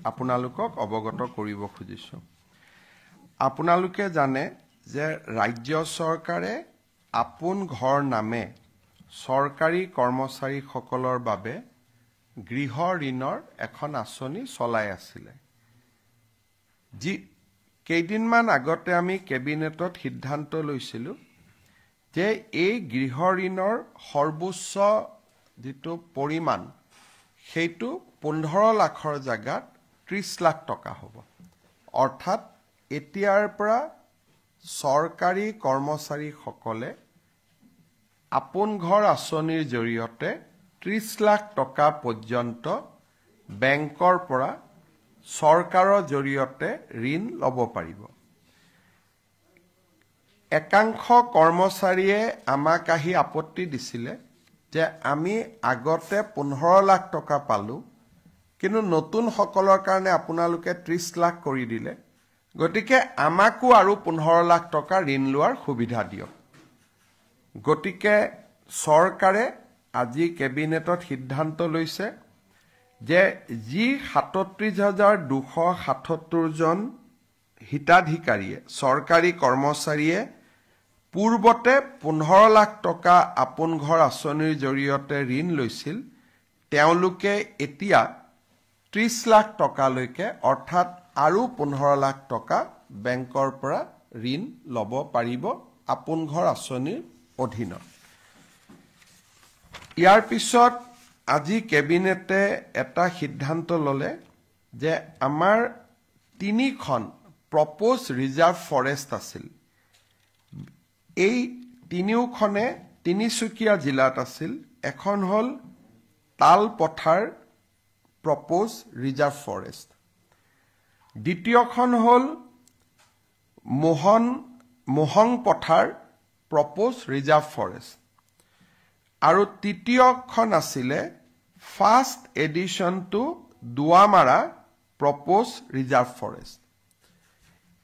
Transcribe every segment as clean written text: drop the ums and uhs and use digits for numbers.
আপোনালোকক অৱগত কৰিব খুজিছো আপোনালোকে জানে যে ৰাজ্য চৰকাৰে আপোন ঘৰ নামে চৰকাৰী কৰ্মচাৰীসকলৰ বাবে গৃহ ঋণৰ এখন আঁচনি চলাই আছিলে যি কেইদিনমান আগতে আমি কেবিনেটত সিদ্ধান্ত লৈছিলো যে এই গৃহ ঋণৰ সৰ্বোচ্চ যেটো পৰিমাণ সেইটো 15 লাখৰ জাগাত 30 লাখ টকা হ'ব অৰ্থাৎ এতিয়াৰ পৰা চৰকাৰী কৰ্মচাৰীসকলে আপোন ঘৰ আঁচনিৰ জৰিয়তে 30 লাখ টকা পৰ্যন্ত বেংকৰ পৰা চৰকাৰৰ জৰিয়তে ঋণ ল'ব পাৰিব একাংশ কৰ্মচাৰীয়ে আমাক আহি আপত্তি দিছিলে যে আমি আগতে 15 লাখ টকা পালো কিন্তু নতুন সকলৰ কাৰণে আপোনালোকে 30 লাখ কৰি দিলে গতিকে আমাকো আৰু 15 লাখ টকা ঋণ লোৱাৰ সুবিধা দিয়ক গতিকে চৰকাৰে আজি কেবিনেটত সিদ্ধান্ত লৈছে যে যি 37277 জন হিতাধিকাৰীয়ে চৰকাৰী কৰ্মচাৰীয়ে পূৰ্বতে 15 লাখ টকা আপোন ঘৰ আঁচনিৰ জৰিয়তে ঋণ লৈছিল তেওঁলোকে এতিয়া 30 লাখ টকালৈকে অৰ্থাৎ আৰু 15 লাখ টকা বেংকৰ পৰা ঋণ ল'ব পাৰিব আপোন ঘৰ আঁচনিৰ অধীনত ইয়াৰ পিছত আজি কেবিনেটে এটা সিদ্ধান্ত ললে যে আমাৰ তিনিখন প্ৰপ'জ ৰিজাৰ্ভ ফৰেষ্ট আছিল এই তিনিওখনে তিনিচুকীয়া জিলাত আছিল এখন হল তালপথাৰ প্ৰপ'জ ৰিজাৰ্ভ ফৰেষ্ট দ্বিতীয়খন হল মোহং পথাৰ প্ৰপ'জ ৰিজাৰ্ভ ফৰেষ্ট আৰু তৃতীয়খন আছিলে first addition to Duamara proposed reserve forest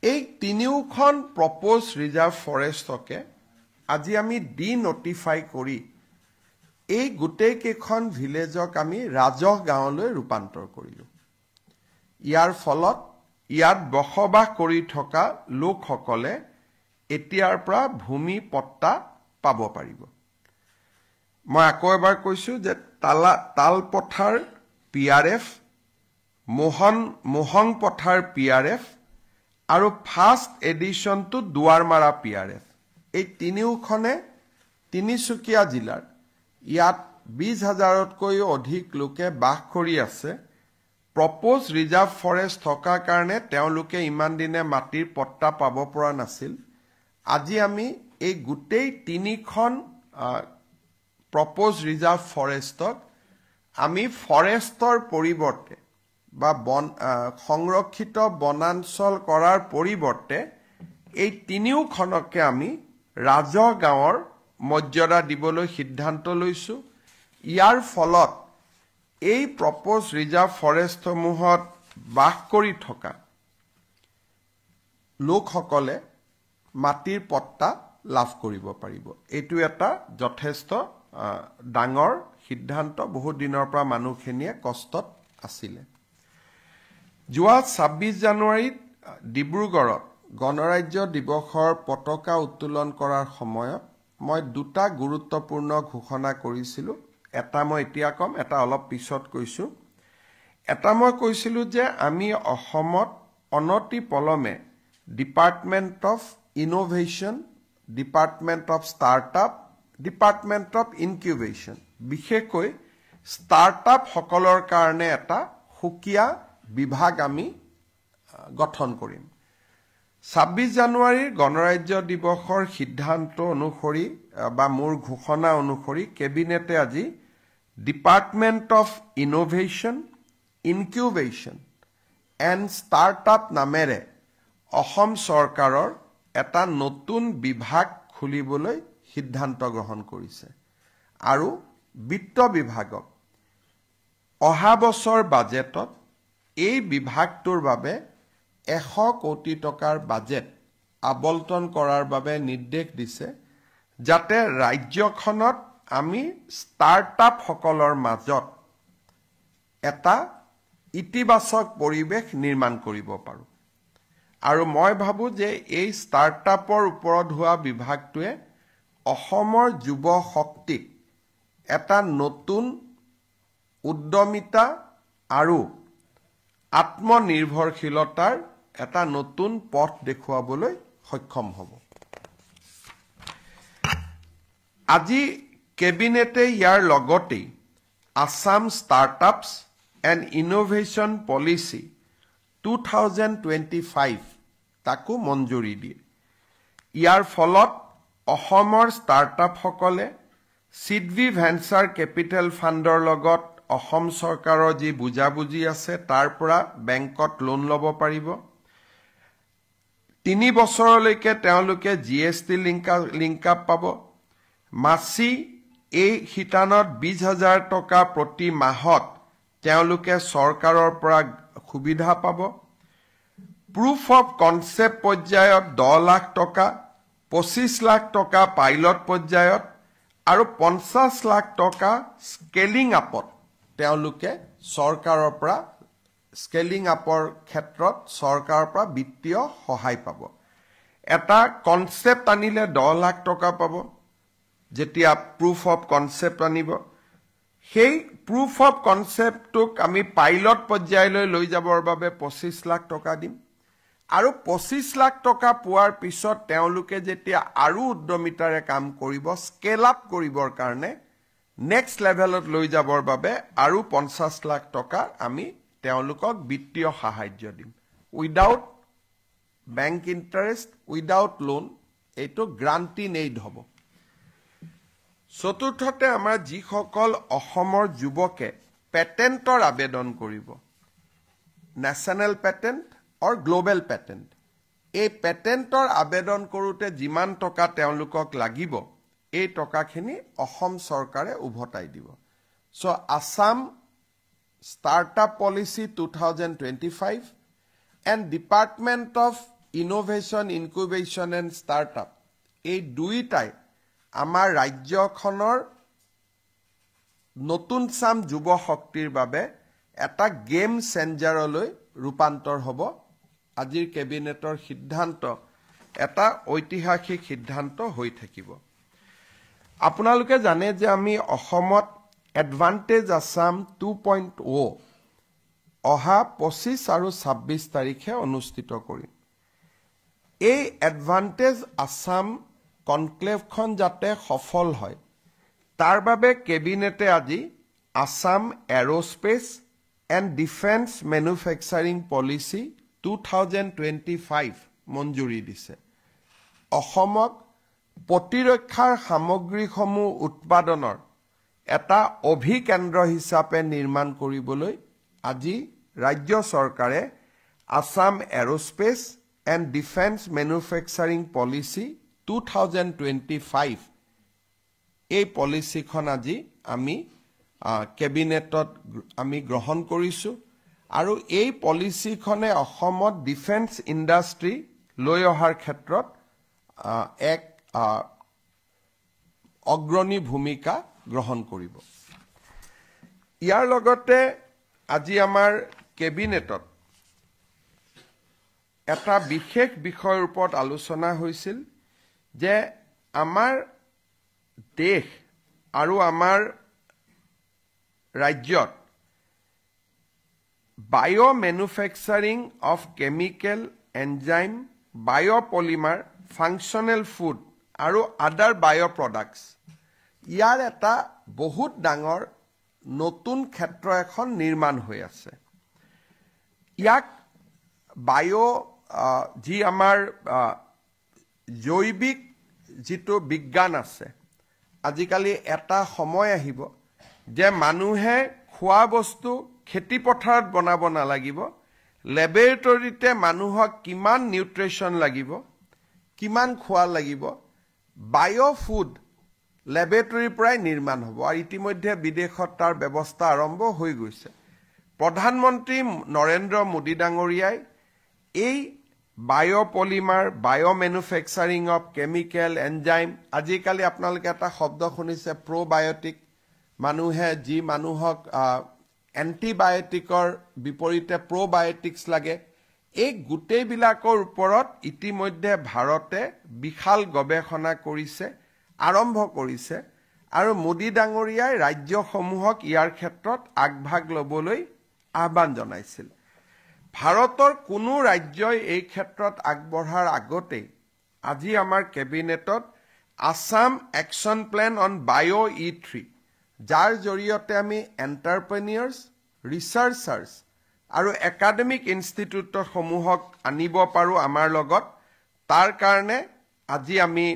এই তিনিওখন প্ৰপ'জ ৰিজাৰ্ভ ফৰেষ্টকে আজি আমি ডি নটিফাই কৰি এই গোটেই কেইখন ভিলেজক আমি ৰাজহ গাঁৱলৈ ৰূপান্তৰ কৰিলো ইয়াৰ ফলত ইয়াত বসবাস কৰি থকা লোকসকলে এতিয়াৰ পৰা ভূমি পট্টা পাব পাৰিব মই আকৌ এবাৰ কৈছো যে তালপথাৰ পিআৰএফ মোহং পথাৰ পিআৰএফ আৰু ফাৰ্ষ্ট এডিশন টু দুৱাৰমাৰা পিআৰএফ এই তিনিওখনে তিনিচুকীয়া জিলাৰ ইয়াত 20,000তকৈ অধিক লোকে বাস কৰি আছে প্ৰপ'জ ৰিজাৰ্ভ ফৰেষ্ট থকাৰ কাৰণে তেওঁলোকে ইমান দিনে মাটিৰ পট্টা পাব পৰা নাছিল আজি আমি এই গোটেই তিনিখন প্ৰপ'জ ৰিজাৰ্ভ ফৰেষ্টক আমি ফৰেষ্টৰ পৰিৱৰ্তে বা সংৰক্ষিত বনাঞ্চল কৰাৰ পৰিৱৰ্তে এই তিনিওখনকে আমি ৰাজহ গাঁৱৰ মৰ্যাদা দিবলৈ সিদ্ধান্ত লৈছো ইয়াৰ ফলত এই প্ৰপ'জ ৰিজাৰ্ভ ফৰেষ্টসমূহত বাস কৰি থকা লোকসকলে মাটিৰ পট্টা লাভ কৰিব পাৰিব এইটো এটা যথেষ্ট ডাঙৰ সিদ্ধান্ত বহু দিনৰ পৰা মানুহখিনিয়ে কষ্টত আছিল যোৱা 26 জানুৱাৰীত ডিব্ৰুগড়ত গণৰাজ্য দিৱসৰ পতাকা উত্তোলন কৰাৰ সময়ত মই দুটা গুৰুত্বপূৰ্ণ ঘোষণা কৰিছিলো এটা মই এতিয়া কম এটা অলপ পিছত কৈছো এটা মই কৈছিলো যে আমি অসমত অনতি পলমে department of innovation department of startup department of incubation বিশেষকৈ ষ্টাৰ্টআপ সকলৰ কাৰণে এটা সুকীয়া বিভাগ আমি গঠন কৰিম 26 জানুৱাৰীৰ গণৰাজ্য দিৱসৰ সিদ্ধান্ত অনুসৰি বা মোৰ ঘোষণা অনুসৰি কেবিনেটে আজি department of innovation incubation and startup নামেৰে অসম চৰকাৰৰ এটা নতুন বিভাগ খুলিবলৈ সিদ্ধান্ত গ্ৰহণ কৰিছে আৰু বিত্ত বিভাগক অহা বছৰ বাজেটত এই বিভাগটোৰ বাবে 100 কোটি টকাৰ বাজেট আবণ্টন কৰাৰ বাবে নিৰ্দেশ দিছে যাতে ৰাজ্যখনত আমি ষ্টাৰ্টআপ সকলৰ মাজত এটা ইতিবাচক পৰিৱেশ নিৰ্মাণ কৰিব পাৰোঁ আৰু মই ভাবোঁ যে এই ষ্টাৰ্টআপৰ ওপৰত হোৱা বিভাগটোৱে অসমৰ যুৱ শক্তিক এটা নতুন উদ্যমিতা আৰু আত্মনিৰ্ভৰশীলতাৰ এটা নতুন পথ দেখুৱাবলৈ সক্ষম হ'ব আজি কেবিনেটে ইয়াৰ লগতেই Assam startups and innovation policy 2025 তাকো মঞ্জুৰি দিয়ে ইয়াৰ ফলত অসমৰ ষ্টাৰ্টআপসকলে সিডভি ভেঞ্চাৰ কেপিটেল ফাণ্ডৰ লগত অসম চৰকাৰৰ যি বুজাবুজি আছে তাৰ পৰা বেংকত লোন ল'ব পাৰিব 3 বছৰলৈকে তেওঁলোকে জিএছটি লিংক আপ পাব মাছি এই শিতানত 20,000 টকা প্ৰতি মাহত তেওঁলোকে চৰকাৰৰ পৰা সুবিধা পাব প্ৰুফ অফ কনসেপ্ট পৰ্যায়ত 10 লাখ টকা 25 লাখ টকা পাইলট পৰ্যায়ত আৰু 50 লাখ টকা স্কেলিং আপত তেওঁলোকে চৰকাৰৰ পৰা স্কেলিং আপৰ ক্ষেত্ৰত চৰকাৰৰ পৰা বিত্তীয় সহায় পাব এটা কনসেপ্ট আনিলে 10 লাখ টকা পাব যেতিয়া প্ৰুফ অফ কনসেপ্ট আনিব সেই প্ৰুফ অফ কনসেপ্টক আমি পাইলট পৰ্যায়লৈ লৈ যাবৰ বাবে 25 লাখ টকা দিম আৰু 25 লাখ টকা পোৱাৰ পিছত তেওঁলোকে যেতিয়া আৰু উদ্যমিতাৰে কাম কৰিব স্কেল আপ কৰিবৰ কাৰণে নেক্সট লেভেলত লৈ যাবৰ বাবে আৰু 50 লাখ টকা আমি তেওঁলোকক বিত্তীয় সাহায্য দিম without bank interest without loan এইটো গ্ৰান্টিং এইড হ'ব চতুৰ্থতে আমাৰ যিসকল অসমৰ যুৱকে পেটেন্টৰ আবেদন কৰিব নেশ্যনেল পেটেন্ট অৰ গ্লোবেল পেটেন্ট এই পেটেন্টৰ আবেদন কৰোতে যিমান টকা তেওঁলোকক লাগিব এই টকাখিনি অসম চৰকাৰে উভতাই দিব so Assam startup policy 2025 and department of innovation incubation and startup এই দুইটাই আমাৰ ৰাজ্যখনৰ নতুন চাম যুৱ শক্তিৰ বাবে এটা গেম চেঞ্জাৰলৈ ৰূপান্তৰ হ'ব আজিৰ কেবিনেটৰ সিদ্ধান্ত এটা ঐতিহাসিক সিদ্ধান্ত হৈ থাকিব আপোনালোকে জানে যে আমি অসমত এডভান্টেজ আসাম 2.0 অহা 25 আৰু 26 তাৰিখে অনুষ্ঠিত কৰিম এই এডভান্টেজ আসাম কনক্লেভখন যাতে সফল হয় তাৰ বাবে কেবিনেটে আজি Assam aerospace and defence manufacturing policy 2025 মঞ্জুৰি দিছে অসমক প্ৰতিৰক্ষাৰ সামগ্ৰীসমূহ উৎপাদনৰ এটা অভিকেন্দ্ৰ হিচাপে নিৰ্মাণ কৰিবলৈ আজি ৰাজ্য চৰকাৰে Assam aerospace and defence manufacturing policy 2025 এই পলিচিখন আজি আমি কেবিনেটত আমি গ্ৰহণ কৰিছো আৰু এই পলিচিখনে অসমত ডিফেন্স ইণ্ডাষ্ট্ৰী লৈ অহাৰ ক্ষেত্ৰত এক অগ্ৰণী ভূমিকা গ্ৰহণ কৰিব ইয়াৰ লগতে আজি আমাৰ কেবিনেটত এটা বিশেষ বিষয়ৰ ওপৰত আলোচনা হৈছিল যে আমাৰ দেশ আৰু আমাৰ ৰাজ্যত bio manufacturing of chemical enzyme biopolymer functional food আৰু আদাৰ বায়ো প্ৰডাক্টস ইয়াৰ এটা বহুত ডাঙৰ নতুন ক্ষেত্ৰ এখন নিৰ্মাণ হৈ আছে ইয়াক বায়ো যি আমাৰ জৈৱিক যিটো বিজ্ঞান আছে আজিকালি এটা সময় আহিব যে মানুহে খোৱা বস্তু খেতি পথাৰত বনাব নালাগিব ল্যাবৰেটৰীতে মানুহক কিমান নিউট্ৰিশন লাগিব কিমান খোৱা লাগিব বায়ো ফুড ল্যাবৰেটৰীৰ পৰাই নিৰ্মাণ হ'ব আৰু ইতিমধ্যে বিদেশত তাৰ ব্যৱস্থা আৰম্ভ হৈ গৈছে প্ৰধানমন্ত্ৰী নৰেন্দ্ৰ মোদী ডাঙৰীয়াই এই বায়োপলিমাৰ বায়ো ম্যানুফ্যাকচাৰিং অফ কেমিকেল এনজাইম আজিকালি আপোনালোকে এটা শব্দ শুনিছে প্ৰবায়োটিক মানুহে যি মানুহক এণ্টিবায়'টিকৰ বিপৰীতে প্ৰ'বায়'টিক্স লাগে এই গোটেইবিলাকৰ ওপৰত ইতিমধ্যে ভাৰতে বিশাল গৱেষণা কৰিছে আৰম্ভ কৰিছে আৰু মোদী ডাঙৰীয়াই ৰাজ্যসমূহক ইয়াৰ ক্ষেত্ৰত আগভাগ ল'বলৈ আহ্বান জনাইছিল ভাৰতৰ কোনো ৰাজ্যই এই ক্ষেত্ৰত আগবঢ়াৰ আগতে আজি আমাৰ কেবিনেটত আসাম একশ্যন প্লেন অন বায়' E3 যাৰ জৰিয়তে আমি এণ্টাৰপ্ৰেনিয়ৰ্ছ ৰিচাৰ্চাৰ্ছ আৰু একাডেমিক ইনষ্টিটিউটসমূহক আনিব পাৰোঁ আমাৰ লগত তাৰ কাৰণে আজি আমি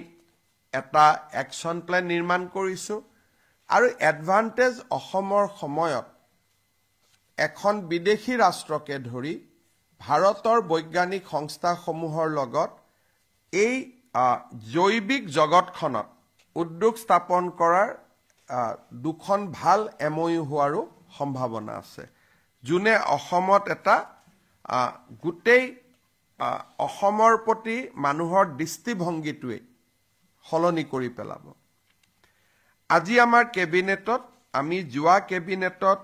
এটা একশ্যন প্লেন নিৰ্মাণ কৰিছোঁ আৰু এডভান্টেজ অসমৰ সময়ত এখন বিদেশী ৰাষ্ট্ৰকে ধৰি ভাৰতৰ বৈজ্ঞানিক সংস্থাসমূহৰ লগত এই জৈৱিক জগতখনত উদ্যোগ স্থাপন কৰাৰ দুখন ভাল MOU হোৱাৰো সম্ভাৱনা আছে যোনে অসমত এটা গোটেই অসমৰ প্ৰতি মানুহৰ দৃষ্টিভংগীটোৱে সলনি কৰি পেলাব আজি আমাৰ কেবিনেটত আমি যোৱা কেবিনেটত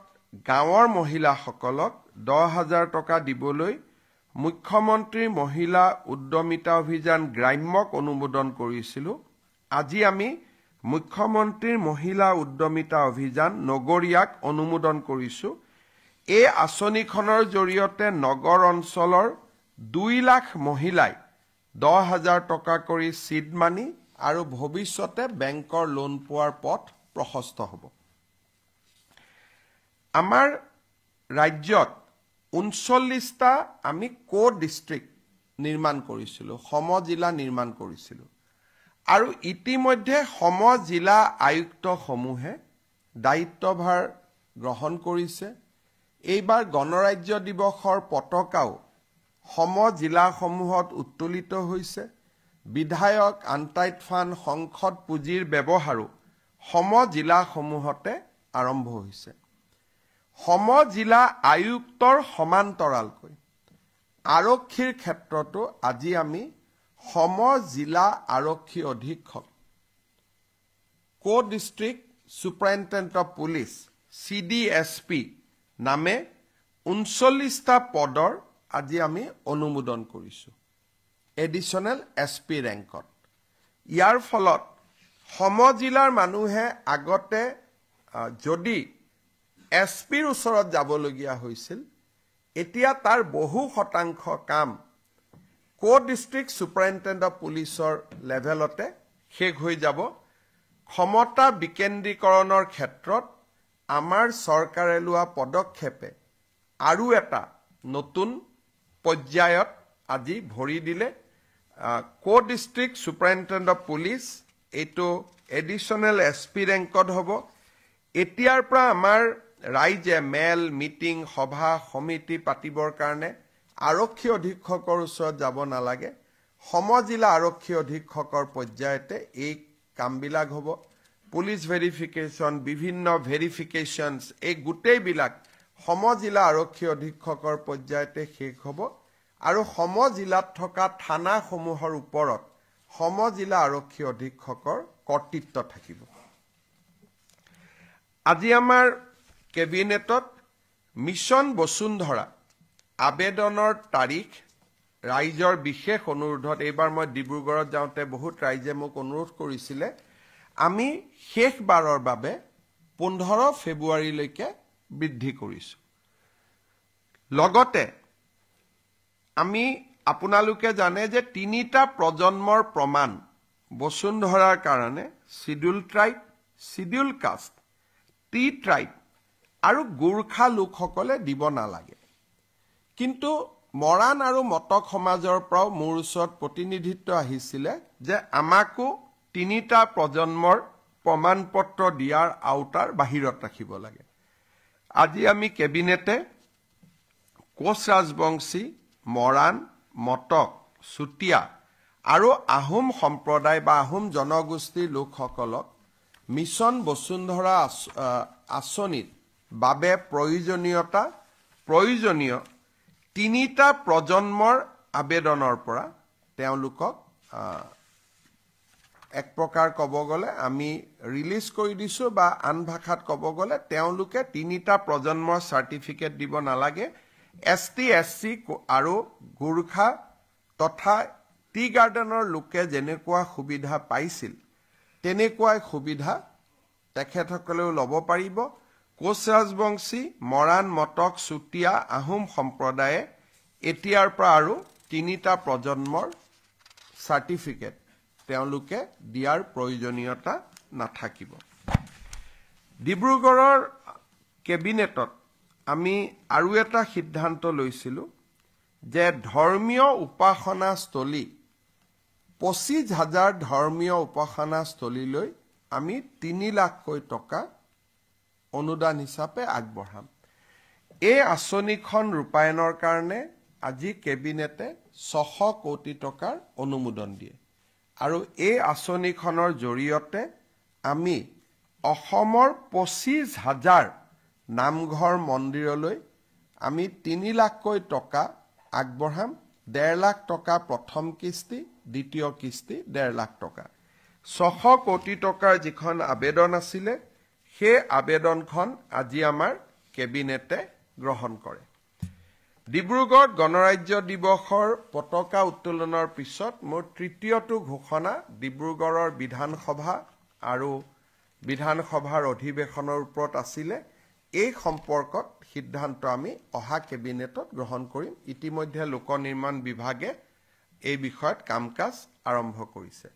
গাঁৱৰ মহিলাসকলক 10,000 টকা দিবলৈ মুখ্যমন্ত্ৰী মহিলা উদ্যমিতা অভিযান গ্ৰাম্যক অনুমোদন কৰিছিলোঁ আজি আমি মুখ্যমন্ত্ৰীৰ মহিলা উদ্যমিতা অভিযান নগৰীয়াক অনুমোদন কৰিছোঁ এই আঁচনিখনৰ জৰিয়তে নগৰ অঞ্চলৰ 2 লাখ মহিলাই 10,000 টকা কৰি সিড মানি আৰু ভৱিষ্যতে বেংকৰ লোন পোৱাৰ পথ প্ৰশস্ত হ'ব আমাৰ ৰাজ্যত 39টা আমি ডিষ্ট্ৰিক্ট নিৰ্মাণ কৰিছিলোঁ সমজিলা নিৰ্মাণ কৰিছিলোঁ আৰু ইতিমধ্যে সমজিলা আয়ুক্তসমূহে দায়িত্বভাৰ গ্ৰহণ কৰিছে এইবাৰ গণৰাজ্য দিৱসৰ পতাকাও সমজিলাসমূহত উত্তোলিত হৈছে বিধায়ক আনটাইড ফাণ্ড সংসদ পুঁজিৰ ব্যৱহাৰো সমজিলাসমূহতে আৰম্ভ হৈছে সমজিলা আয়ুক্তৰ সমান্তৰালকৈ আৰক্ষীৰ ক্ষেত্ৰতো আজি আমি সমজিলা আৰক্ষী অধীক্ষক district superintendent of police CDSP নামে 39টা পদৰ আজি আমি অনুমোদন কৰিছোঁ এডিশনেল SP ৰেংকত ইয়াৰ ফলত সমজিলাৰ মানুহে আগতে যদি SPৰ ওচৰত যাবলগীয়া হৈছিল এতিয়া তাৰ বহু শতাংশ কাম ডিষ্ট্ৰিক্ট সুপাৰিনটেণ্ডেণ্ট অফ পুলিচৰ লেভেলতে শেষ হৈ যাব ক্ষমতা বিকেন্দ্ৰীকৰণৰ ক্ষেত্ৰত আমাৰ চৰকাৰে লোৱা পদক্ষেপে আৰু এটা নতুন পৰ্যায়ত আজি ভৰি দিলে ডিষ্ট্ৰিক্ট সুপাৰিনটেণ্ডেণ্ট অফ পুলিচ এইটো এডিশনেল SP ৰেংকত হ'ব এতিয়াৰ পৰা আমাৰ ৰাইজে মেল মিটিং সভা সমিতি পাতিবৰ কাৰণে আৰক্ষী অধীক্ষকৰ ওচৰত যাব নালাগে সমজিলা আৰক্ষী অধীক্ষকৰ পৰ্যায়তে এই কামবিলাক হ'ব পুলিচ ভেৰিফিকেশ্যন বিভিন্ন ভেৰিফিকেশ্যনছ এই গোটেইবিলাক সমজিলা আৰক্ষী অধীক্ষকৰ পৰ্যায়তে শেষ হ'ব আৰু সমজিলাত থকা থানাসমূহৰ ওপৰত সমজিলা আৰক্ষী অধীক্ষকৰ কৰ্তৃত্ব থাকিব আজি আমাৰ কেবিনেটত মিছন বসুন্ধৰা আবেদনৰ তাৰিখ ৰাইজৰ বিশেষ অনুৰোধত এইবাৰ মই ডিব্ৰুগড়ত যাওঁতে বহুত ৰাইজে মোক অনুৰোধ কৰিছিলে আমি শেষবাৰৰ বাবে 15 ফেব্ৰুৱাৰীলৈকে বৃদ্ধি কৰিছোঁ লগতে আমি আপোনালোকে জানে যে 3টা প্ৰজন্মৰ প্ৰমাণ বসুন্ধৰাৰ কাৰণে schedule tribe schedule caste T tribe আৰু গোৰ্খা লোকসকলে দিব নালাগে কিন্তু মৰাণ আৰু মটক সমাজৰ পৰাও মোৰ ওচৰত প্ৰতিনিধিত্ব আহিছিলে যে আমাকো 3টা প্ৰজন্মৰ প্ৰমাণপত্ৰ দিয়াৰ আওতাৰ বাহিৰত ৰাখিব লাগে আজি আমি কেবিনেটে কোচ ৰাজবংশী মৰাণ মটক চুতীয়া আৰু আহোম সম্প্ৰদায় বা আহোম জনগোষ্ঠীৰ লোকসকলক মিছন বসুন্ধৰা আঁচনিৰ বাবে প্ৰয়োজনীয় 3টা প্ৰজন্মৰ আবেদনৰ পৰা তেওঁলোকক এক প্ৰকাৰ ক'ব গ'লে আমি ৰিলিজ কৰি দিছোঁ বা আন ভাষাত ক'ব গ'লে তেওঁলোকে 3টা প্ৰজন্মৰ চাৰ্টিফিকেট দিব নালাগে ST SC আৰু গোৰ্খা তথা টি গাৰ্ডেনৰ লোকে যেনেকুৱা সুবিধা পাইছিল তেনেকুৱাই সুবিধা তেখেতসকলেও ল'ব পাৰিব কোচ ৰাজবংশী মৰাণ মটক চুতীয়া আহোম সম্প্ৰদায়ে এতিয়াৰ পৰা আৰু 3টা প্ৰজন্মৰ চাৰ্টিফিকেট তেওঁলোকে দিয়াৰ প্ৰয়োজনীয়তা নাথাকিব ডিব্ৰুগড়ৰ কেবিনেটত আমি আৰু এটা সিদ্ধান্ত লৈছিলোঁ যে ধৰ্মীয় উপাসনাস্থলী 25,000 ধৰ্মীয় উপাসনাস্থলীলৈ আমি 3 লাখকৈ টকা অনুদান হিচাপে আগবঢ়াম এই আঁচনিখন ৰূপায়ণৰ কাৰণে আজি কেবিনেটে 600 কোটি টকাৰ অনুমোদন দিয়ে আৰু এই আঁচনিখনৰ জৰিয়তে আমি অসমৰ 25,000 নামঘৰ মন্দিৰলৈ আমি 3 লাখকৈ টকা আগবঢ়াম 1.5 লাখ টকা প্ৰথম কিস্তি দ্বিতীয় কিস্তি 1.5 লাখ টকা 600 কোটি টকাৰ যিখন আবেদন আছিলে সেই আবেদনখন আজি আমাৰ কেবিনেটে গ্ৰহণ কৰে ডিব্ৰুগড় গণৰাজ্য দিৱসৰ পতাকা উত্তোলনৰ পিছত মোৰ তৃতীয়টো ঘোষণা ডিব্ৰুগড়ৰ বিধানসভা আৰু বিধানসভাৰ অধিৱেশনৰ ওপৰত আছিলে এই সম্পৰ্কত সিদ্ধান্ত আমি অহা কেবিনেটত গ্ৰহণ কৰিম ইতিমধ্যে লোক নিৰ্মাণ বিভাগে এই বিষয়ত কামকাজ আৰম্ভ কৰিছে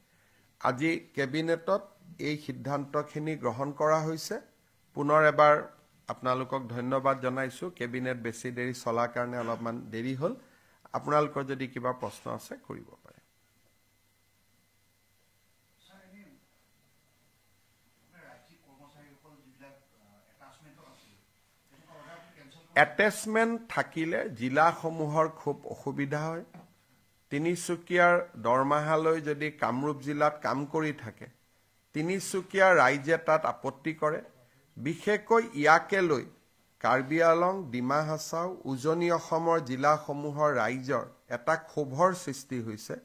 আজি কেবিনেটত এই সিদ্ধান্তখিনি গ্ৰহণ কৰা হৈছে পুনৰ এবাৰ আপোনালোকক ধন্যবাদ জনাইছো কেবিনেট বেছি দেৰি চলাৰ কাৰণে অলপমান দেৰি হ'ল আপোনালোকৰ যদি কিবা প্ৰশ্ন আছে কৰিব পাৰে এটেচমেন্ট থাকিলে জিলাসমূহৰ খুব অসুবিধা হয় তিনিচুকীয়াৰ দৰমাহালৈ যদি কামৰূপ জিলাত কাম কৰি থাকে তিনিচুকীয়া ৰাইজে তাত আপত্তি কৰে বিশেষকৈ ইয়াকে লৈ কাৰ্বি আলং ডিমা হাছাও উজনি অসমৰ জিলাসমূহৰ ৰাইজৰ এটা ক্ষোভৰ সৃষ্টি হৈছে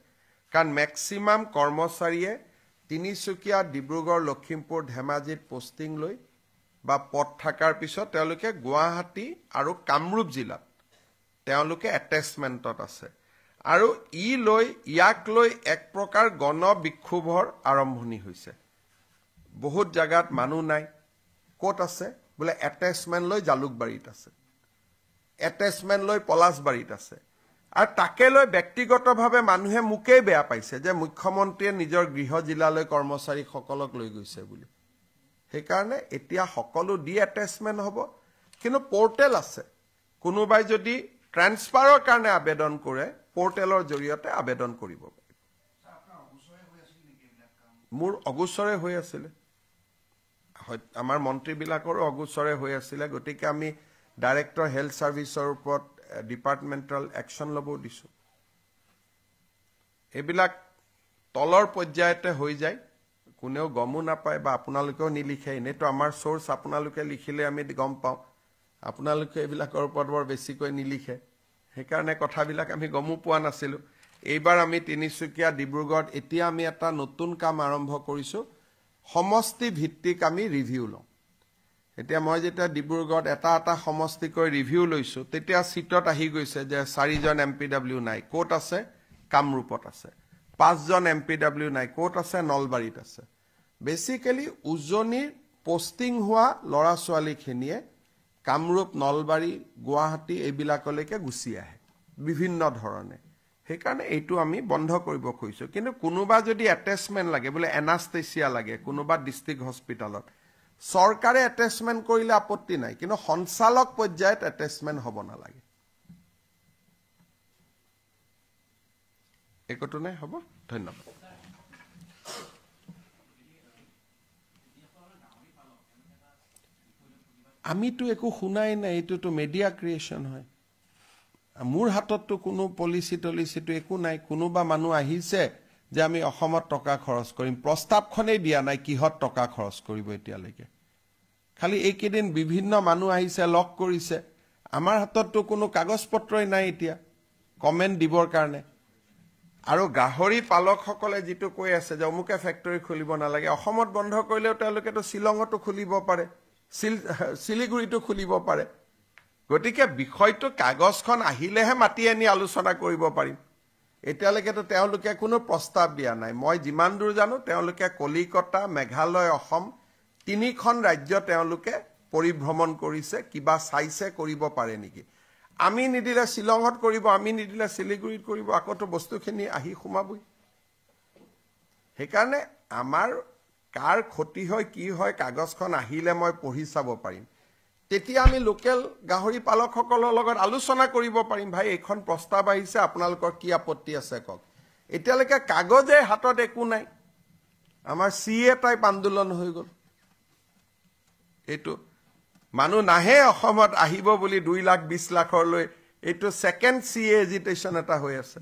কাৰণ মেক্সিমাম কৰ্মচাৰীয়ে তিনিচুকীয়া ডিব্ৰুগড় লখিমপুৰ ধেমাজিত পোষ্টিং লৈ বা পদ থাকাৰ পিছত তেওঁলোকে গুৱাহাটী আৰু কামৰূপ জিলাত তেওঁলোকে এটেচমেন্টত আছে আৰু ইয়াক লৈ এক প্ৰকাৰ গণ বিক্ষোভৰ আৰম্ভণি হৈছে বহুত জায়গাত মানুহ নাই কোট আছে বলে এটেচমেন্ট লৈ জালুকবাৰীত আছে এটেচমেন্ট লৈ পলাশবাৰীত আছে আৰু তাকে লৈ ব্যক্তিগতভাৱে মানুহে মুকেই বেয়া পাইছে যে মুখ্যমন্ত্ৰীয়ে নিজৰ গৃহ জিলালৈ কৰ্মচাৰীসকলক লৈ গৈছে বুলি সেইকাৰণে এতিয়া সকলো ডি এটেচমেন্ট হ'ব কিন্তু পোৰ্টেল আছে কোনোবাই যদি ট্ৰান্সফাৰৰ কাৰণে আবেদন কৰে পোৰ্টেলৰ জৰিয়তে আবেদন কৰিব পাৰে মোৰ অগুচৰে হৈ আছিল আমাৰ মন্ত্ৰীবিলাকৰ অগুচৰে হৈ আছিল গতিকে আমি ডাইৰেক্টৰ হেলথ সাৰ্ভিসৰ ওপৰত ডিপাৰ্টমেন্টাল একচন ল'ব দিছো এইবিলাক তলৰ পৰ্যায়তে হৈ যায় কোনেও গমো নাপায় বা আপোনালোকেও নিলিখে এনেতো আমাৰ সোৰ্স আপোনালোকে লিখিলে আমি গম পাওঁ আপোনালোকে এইবিলাকৰ ওপৰত বৰ বেছিকৈ নিলিখে সেইকাৰণে কথাবিলাক আমি গমো পোৱা নাছিলো এইবাৰ আমি তিনিচুকীয়া ডিব্ৰুগড়ত এতিয়া আমি এটা নতুন কাম আৰম্ভ কৰিছো সমষ্টি ভিত্তিক আমি ৰিভিউ লওঁ এতিয়া মই যেতিয়া ডিব্ৰুগড়ত এটা সমষ্টিকৈ ৰিভিউ লৈছো তেতিয়া সিটত আহি গৈছে যে 4 জন এমপিডব্লিউ নাই কোট আছে কামৰূপত আছে 5 জন এমপিডব্লিউ নাই কোট আছে নলবাৰীত আছে বেসিক্যালি উজনিৰ পোষ্টিং হোৱা লৰা ছোৱালীখিনিয়ে কামৰূপ নলবাৰী গুৱাহাটী এইবিলাকলৈকে গুচি আহে বিভিন্ন ধৰণে সেইকাৰণে এইটো আমি বন্ধ কৰিব খুজিছো কিন্তু কোনোবা যদি এটেচমেন্ট লাগে বলে এনাস্থেচিয়া লাগে কোনোবা ডিস্ট্ৰিক্ট হস্পিটালত চৰকাৰে এটেচমেন্ট কৰিলে আপত্তি নাই কিন্তু সঞ্চালক পৰ্যায়ত এটেচমেন্ট হ'ব নালাগে একটো নাই হ'ব ধন্যবাদ আমিতো একো শুনাই নাই এইটোতো মিডিয়া ক্ৰিয়েচন হয় মোৰ হাতততো কোনো পলিসি টলিসিটো একো নাই কোনোবা মানুহ আহিছে যে আমি অসমত টকা খৰচ কৰিম প্ৰস্তাৱখনেই দিয়া নাই কিহত টকা খৰচ কৰিব এতিয়ালৈকে খালি এইকেদিন বিভিন্ন মানুহ আহিছে লক কৰিছে আমাৰ হাতততো কোনো কাগজ পত্ৰই নাই এতিয়া কমেন্ট দিবৰ কাৰণে আৰু গাহৰি পালকসকলে যিটো কৈ আছে যে অমুকে ফেক্টৰী খুলিব নালাগে অসমত বন্ধ কৰিলেও তেওঁলোকেতো শ্বিলঙতো খুলিব পাৰে শিলিগুৰিতো খুলিব পাৰে গতিকে বিষয়টো কাগজখন আহিলেহে মাতি আনি আলোচনা কৰিব পাৰিম এতিয়ালৈকেতো তেওঁলোকে কোনো প্ৰস্তাৱ দিয়া নাই মই যিমান দূৰ জানো তেওঁলোকে কলিকতা মেঘালয় অসম তিনিখন ৰাজ্য তেওঁলোকে পৰিভ্ৰমণ কৰিছে কিবা চাইছে কৰিব পাৰে নেকি আমি নিদিলে শ্বিলঙত কৰিব আমি নিদিলে শিলিগুৰিত কৰিব আকতো বস্তুখিনি আহি সোমাবই সেইকাৰণে আমাৰ কাৰ ক্ষতি হয় কি হয় কাগজখন আহিলে মই পঢ়ি চাব পাৰিম তেতিয়া আমি লোকেল গাহৰি পালকসকলৰ লগত আলোচনা কৰিব পাৰিম ভাই এইখন প্ৰস্তাৱ আহিছে আপোনালোকৰ কি আপত্তি আছে কওক এতিয়ালৈকে কাগজে হাতত একো নাই আমাৰ সিএ টাইপ আন্দোলন হৈ গ'ল এইটো মানুহ নাহে অসমত আহিব বুলি 2 লাখ 20 লাখৰ লৈ এইটো সেকেন্ড সিএ এজিটেশন এটা হৈ আছে